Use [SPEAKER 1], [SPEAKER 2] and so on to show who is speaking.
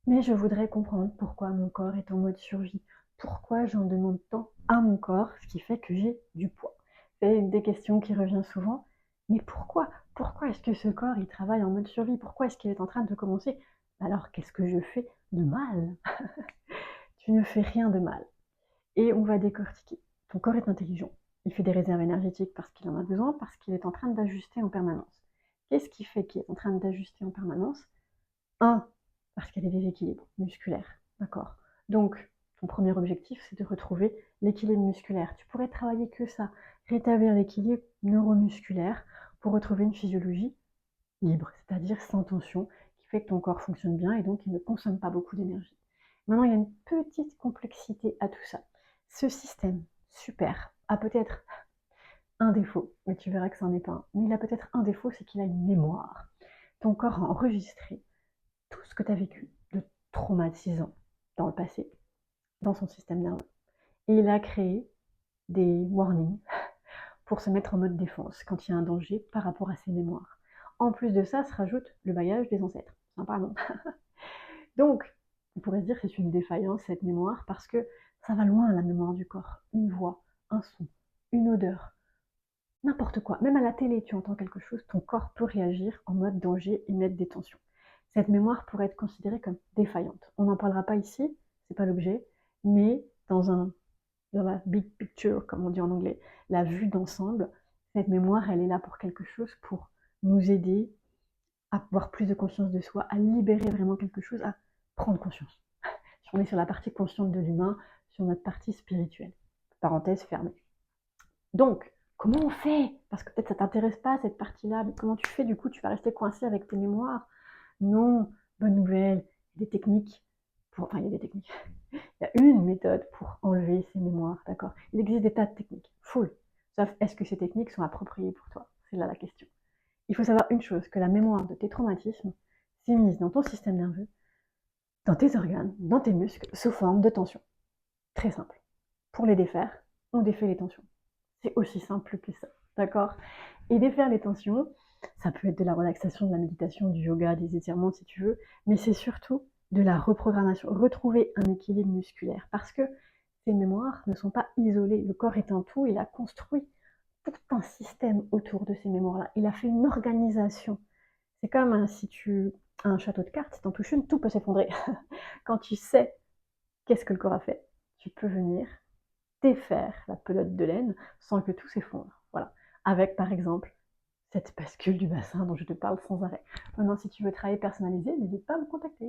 [SPEAKER 1] Mais je voudrais comprendre pourquoi mon corps est en mode survie. Pourquoi j'en demande tant à mon corps, ce qui fait que j'ai du poids. C'est une des questions qui revient souvent. Mais pourquoi? Pourquoi est-ce que ce corps, il travaille en mode survie? Pourquoi est-ce qu'il est en train de commencer? Alors, qu'est-ce que je fais de mal? Tu ne fais rien de mal. Et on va décortiquer. Ton corps est intelligent. Il fait des réserves énergétiques parce qu'il en a besoin, parce qu'il est en train d'ajuster en permanence. Qu'est-ce qui fait qu'il est en train d'ajuster en permanence? Un, parce qu'il y a des déséquilibres musculaires. D'accord? Donc, ton premier objectif, c'est de retrouver l'équilibre musculaire. Tu pourrais travailler que ça, rétablir l'équilibre neuromusculaire pour retrouver une physiologie libre, c'est-à-dire sans tension, qui fait que ton corps fonctionne bien et donc il ne consomme pas beaucoup d'énergie. Maintenant, il y a une petite complexité à tout ça. Ce système, super, a peut-être un défaut, mais tu verras que ça n'en est pas un. Mais il a peut-être un défaut, c'est qu'il a une mémoire. Ton corps a enregistré tout ce que tu as vécu de traumatisant dans le passé, dans son système nerveux. Et il a créé des warnings pour se mettre en mode défense quand il y a un danger par rapport à ses mémoires. En plus de ça, se rajoute le bagage des ancêtres. Sympa, non? Donc, on pourrait se dire que c'est une défaillance, cette mémoire, parce que ça va loin, la mémoire du corps. Une voix, un son, une odeur, n'importe quoi. Même à la télé, tu entends quelque chose, ton corps peut réagir en mode danger et mettre des tensions. Cette mémoire pourrait être considérée comme défaillante. On n'en parlera pas ici, c'est pas l'objet, mais dans la big picture, comme on dit en anglais, la vue d'ensemble, cette mémoire, elle est là pour quelque chose, pour nous aider à avoir plus de conscience de soi, à libérer vraiment quelque chose, à prendre conscience. On est sur la partie consciente de l'humain, sur notre partie spirituelle. Parenthèse fermée. Donc, comment on fait? Parce que peut-être ça t'intéresse pas cette partie-là, mais comment tu fais? Du coup, tu vas rester coincé avec tes mémoires. Non, bonne nouvelle, il y a des techniques enfin, il y a des techniques. Il y a une méthode pour enlever ces mémoires, d'accord? Il existe des tas de techniques, full. Sauf, est-ce que ces techniques sont appropriées pour toi? C'est là la question. Il faut savoir une chose, que la mémoire de tes traumatismes s'immisce dans ton système nerveux, dans tes organes, dans tes muscles, sous forme de tension. Très simple. Pour les défaire, on défait les tensions. C'est aussi simple que ça, d'accord? Et défaire les tensions, ça peut être de la relaxation, de la méditation, du yoga, des étirements si tu veux, mais c'est surtout de la reprogrammation, retrouver un équilibre musculaire, parce que ces mémoires ne sont pas isolées. Le corps est un tout, il a construit tout un système autour de ces mémoires-là. Il a fait une organisation. C'est comme si tu as un château de cartes, si t'en touches une, tout peut s'effondrer. Quand tu sais qu'est-ce que le corps a fait, tu peux venir défaire la pelote de laine sans que tout s'effondre. Voilà. Avec, par exemple, cette bascule du bassin dont je te parle sans arrêt. Maintenant, si tu veux travailler personnalisé, n'hésite pas à me contacter.